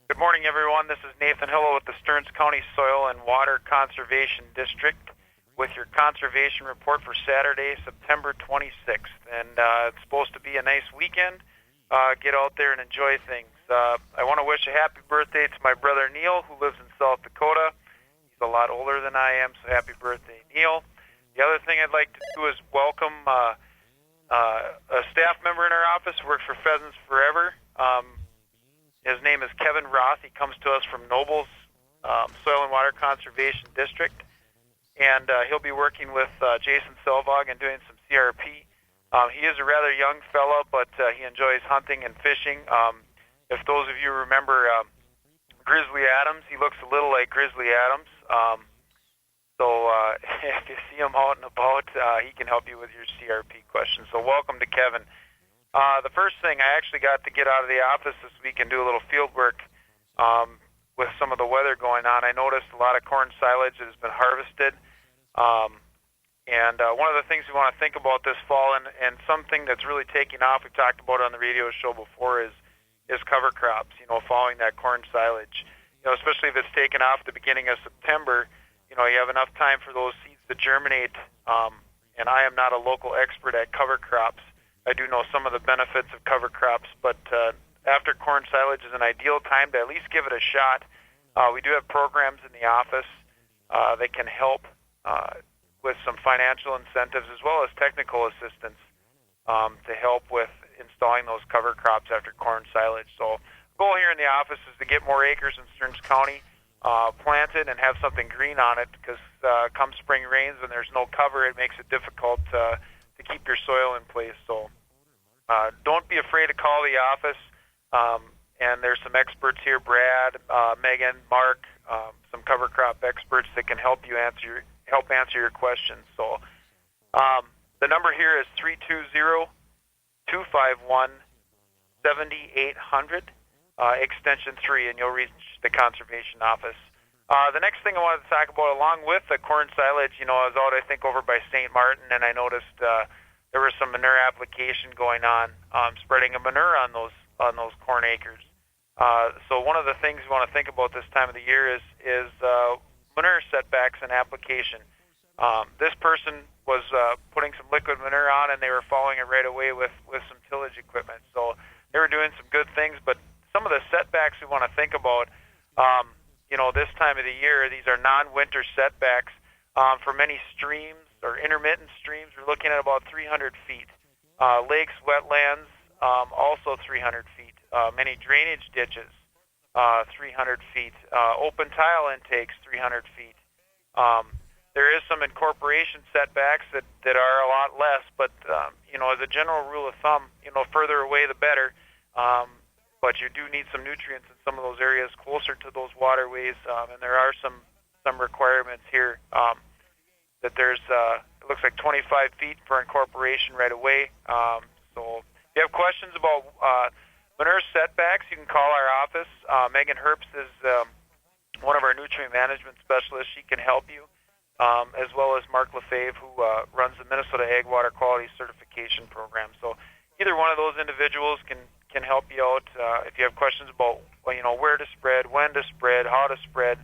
Good morning, everyone. This is Nathan Hylla with the Stearns County Soil and Water Conservation District with your conservation report for Saturday, September 26th. And it's supposed to be a nice weekend. Get out there and enjoy things. I want to wish a happy birthday to my brother Neil, who lives in South Dakota. He's a lot older than I am, so happy birthday, Neil. The other thing I'd like to do is welcome a staff member in our office who works for Pheasants Forever. His name is Kevin Roth. He comes to us from Noble's Soil and Water Conservation District, and he'll be working with Jason Selvog and doing some CRP. He is a rather young fella, but he enjoys hunting and fishing. If those of you remember Grizzly Adams, he looks a little like Grizzly Adams. So if you see him out and about, he can help you with your CRP questions. So welcome to Kevin. The first thing, I actually got to get out of the office this week and do a little field work with some of the weather going on. I noticed a lot of corn silage that has been harvested. And one of the things we want to think about this fall, and something that's really taking off, we've talked about it on the radio show before, is cover crops, following that corn silage. Especially if it's taken off at the beginning of September, you have enough time for those seeds to germinate. And I am not a local expert at cover crops. I do know some of the benefits of cover crops, but after corn silage is an ideal time to at least give it a shot. We do have programs in the office that can help with some financial incentives as well as technical assistance to help with installing those cover crops after corn silage. So the goal here in the office is to get more acres in Stearns County planted and have something green on it, because come spring rains, when there's no cover, it makes it difficult to keep your soil in place. So don't be afraid to call the office, and there's some experts here, Brad, Megan, Mark, some cover crop experts that can help answer your questions. So the number here is 320-251-7800, extension 3, and you'll reach the conservation office. The next thing I wanted to talk about, along with the corn silage, I was out, I think, over by St. Martin, and I noticed there was some manure application going on, spreading a manure on those corn acres. So one of the things we want to think about this time of the year is manure setbacks and application. This person was putting some liquid manure on, and they were following it right away with some tillage equipment. So they were doing some good things, but some of the setbacks we want to think about, this time of the year, these are non-winter setbacks. For many streams or intermittent streams, we're looking at about 300 feet. Lakes, wetlands, also 300 feet. Many drainage ditches, 300 feet. Open tile intakes, 300 feet. There is some incorporation setbacks that are a lot less, but as a general rule of thumb, further away the better. But you do need some nutrients in some of those areas closer to those waterways, and there are some requirements here. That there's it looks like 25 feet for incorporation right away. So if you have questions about manure setbacks, you can call our office. Megan Herbst is one of our nutrient management specialists. She can help you, as well as Mark Lefebvre, who runs the Minnesota Ag Water Quality Certification Program. So either one of those individuals can help you out. If you have questions about where to spread, when to spread, how to spread,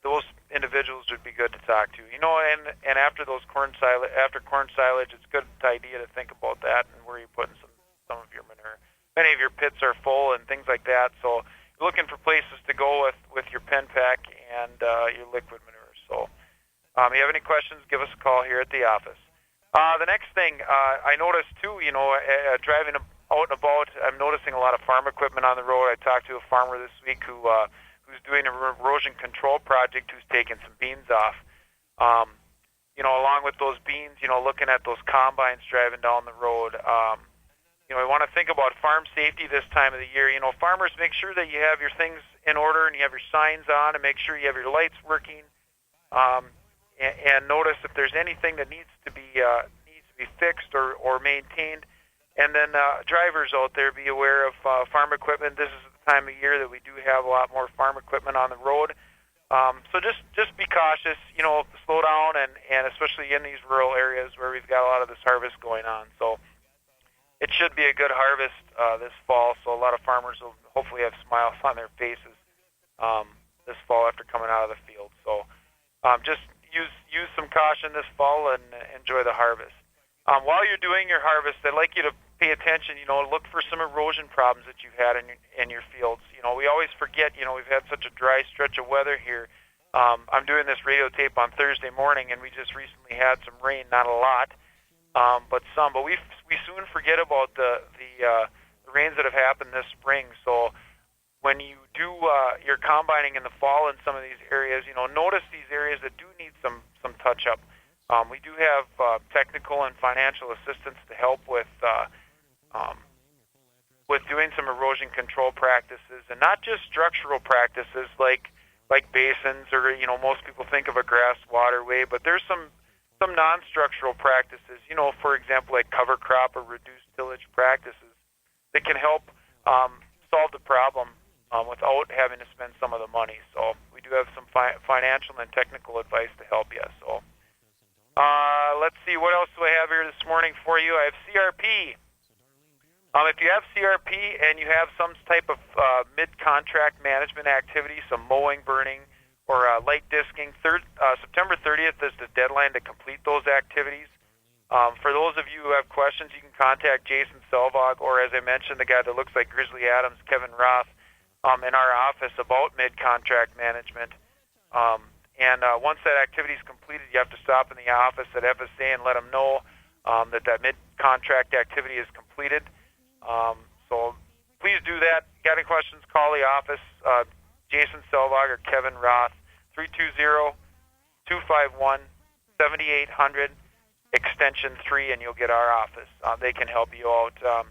those individuals would be good to talk to. And after corn silage, it's a good idea to think about that and where you're putting some of your manure. Many of your pits are full and things like that, so you're looking for places to go with your pen pack and your liquid manure. So if you have any questions, give us a call here at the office. The next thing I noticed too, driving out and about, I'm noticing a lot of farm equipment on the road. I talked to a farmer this week who's doing a erosion control project, who's taking some beans off. Along with those beans, looking at those combines driving down the road. We want to think about farm safety this time of the year. Farmers, make sure that you have your things in order and you have your signs on, and make sure you have your lights working. And notice if there's anything that needs to be fixed or maintained. And then drivers out there, be aware of farm equipment. This is the time of year that we do have a lot more farm equipment on the road. So just be cautious, slow down, and especially in these rural areas where we've got a lot of this harvest going on. So it should be a good harvest this fall. So a lot of farmers will hopefully have smiles on their faces this fall after coming out of the field. So just use some caution this fall and enjoy the harvest. While you're doing your harvest, I'd like you to pay attention. Look for some erosion problems that you've had in your fields. We always forget. We've had such a dry stretch of weather here. I'm doing this radio tape on Thursday morning, and we just recently had some rain. Not a lot, but some. But we soon forget about the rains that have happened this spring. So when you do your combining in the fall in some of these areas, notice these areas that do need some touch-up. We do have technical and financial assistance to help with doing some erosion control practices, and not just structural practices like basins or most people think of a grass waterway, but there's some non-structural practices. For example, like cover crop or reduced tillage practices that can help solve the problem without having to spend some of the money. So we do have some financial and technical advice to help you. So let's see, what else do I have here this morning for you? I have CRP. If you have CRP and you have some type of mid-contract management activity, some mowing, burning, or light disking, September 30th is the deadline to complete those activities. For those of you who have questions, you can contact Jason Selvog, or as I mentioned, the guy that looks like Grizzly Adams, Kevin Roth, in our office about mid-contract management. And once that activity is completed, you have to stop in the office at FSA and let them know that mid-contract activity is completed. So please do that. Got any questions, call the office, Jason Selvog or Kevin Roth, 320-251-7800, extension 3, and you'll get our office. They can help you out. I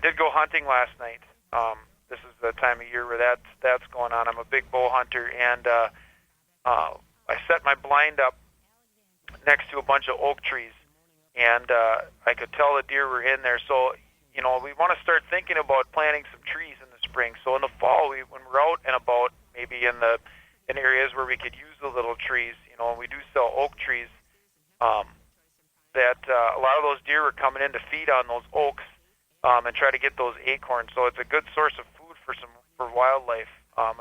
did go hunting last night. This is the time of year where that's going on. I'm a big bow hunter, and I set my blind up next to a bunch of oak trees, and I could tell the deer were in there. So, we want to start thinking about planting some trees in the spring. So in the fall, when we're out and about, maybe in areas where we could use the little trees, we do sell oak trees, that a lot of those deer are coming in to feed on those oaks and try to get those acorns. So it's a good source of food for wildlife,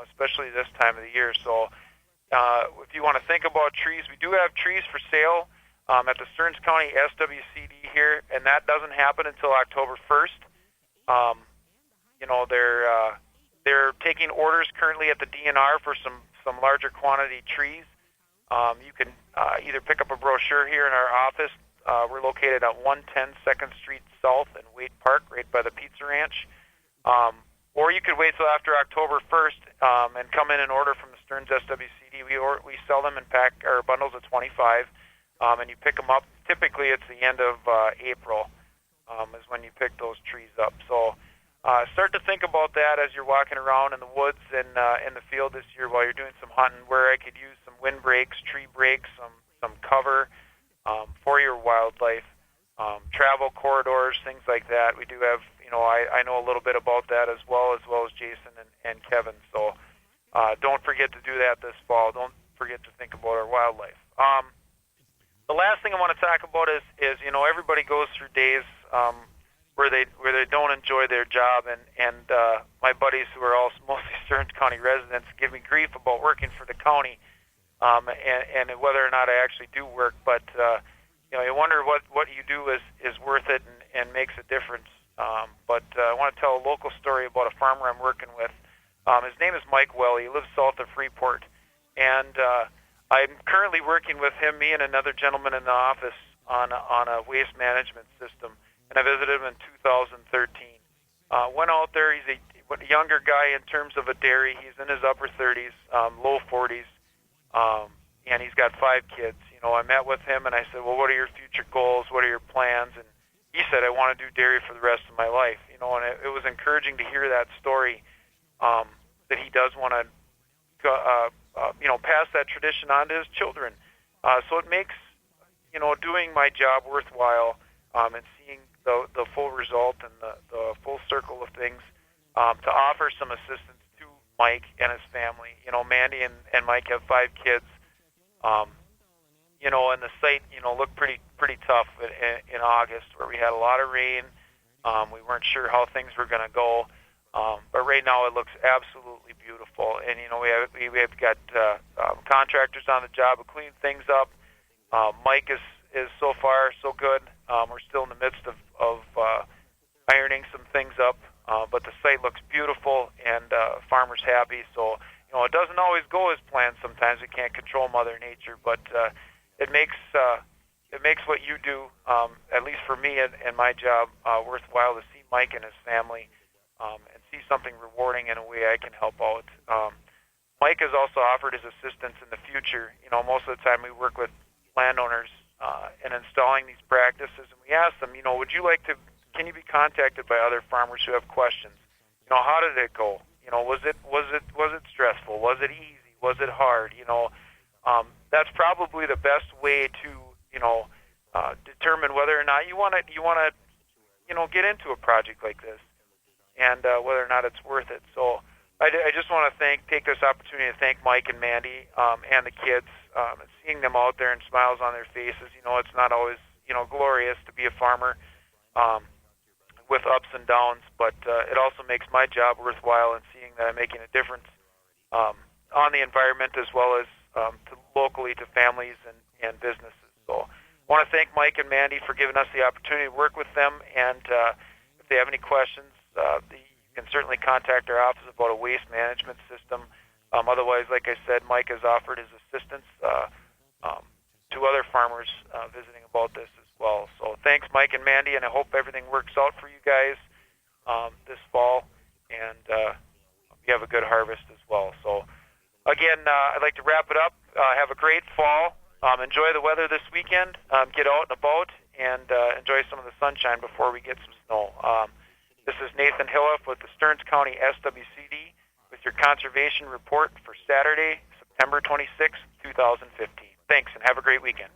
especially this time of the year. So if you want to think about trees, we do have trees for sale at the Stearns County SWCD here, and that doesn't happen until October 1st. They're taking orders currently at the DNR for some larger quantity trees. You can either pick up a brochure here in our office. We're located at 110 2nd Street South in Waite Park, right by the Pizza Ranch. Or you could wait till after October 1st and come in and order from the Stearns SWCD. We sell them in bundles of 25, and you pick them up. Typically, it's the end of April is when you pick those trees up. So start to think about that as you're walking around in the woods and in the field this year while you're doing some hunting, where I could use some wind breaks, tree breaks, some cover for your wildlife, travel corridors, things like that. We do have, I know a little bit about that as well as Jason and Kevin. So don't forget to do that this fall. Don't forget to think about our wildlife. The last thing I want to talk about is everybody goes through days where they don't enjoy their job, and my buddies who are all mostly Stearns County residents give me grief about working for the county and whether or not I actually do work. But you wonder what you do is worth it and makes a difference. But I want to tell a local story about a farmer I'm working with. His name is Mike Welly. He lives south of Freeport, and I'm currently working with him, me and another gentleman in the office on a waste management system, and I visited him in 2013. Went out there. He's a younger guy in terms of a dairy. He's in his upper 30s, low 40s, and he's got 5 kids. I met with him and I said, well, what are your future goals? What are your plans? And he said, I want to do dairy for the rest of my life. And it was encouraging to hear that story, that he does want to pass that tradition on to his children. So it makes, doing my job worthwhile, and seeing the full result and the full circle of things, to offer some assistance to Mike and his family. Mandy and Mike have 5 kids, and the site, looked pretty tough in August, where we had a lot of rain, We weren't sure how things were going to go, but right now it looks absolutely beautiful. And we have got contractors on the job to clean things up. Mike is so far so good. We're still in the midst of ironing some things up, but the site looks beautiful and farmers happy. So it doesn't always go as planned. Sometimes we can't control Mother Nature, but it makes what you do, at least for me and my job, worthwhile to see Mike and his family and see something rewarding in a way I can help out. Mike has also offered his assistance in the future. Most of the time we work with landowners in installing these practices, and we ask them, can you be contacted by other farmers who have questions? How did it go? Was it stressful? Was it easy? Was it hard? That's probably the best way to determine whether or not you want to get into a project like this, and whether or not it's worth it. So I just want to take this opportunity to thank Mike and Mandy and the kids, and seeing them out there and smiles on their faces. It's not always glorious to be a farmer with ups and downs, but it also makes my job worthwhile in seeing that I'm making a difference on the environment as well as locally to families and businesses. So I want to thank Mike and Mandy for giving us the opportunity to work with them, and if they have any questions, you can certainly contact our office about a waste management system. Otherwise, like I said, Mike has offered his assistance to other farmers visiting about this as well. So thanks, Mike and Mandy, and I hope everything works out for you guys this fall, and you have a good harvest as well. So again, I'd like to wrap it up. Have a great fall. Enjoy the weather this weekend. Get out and about and enjoy some of the sunshine before we get some snow. This is Nathan Hylla with the Stearns County SWCD with your conservation report for Saturday, September 26, 2015. Thanks, and have a great weekend.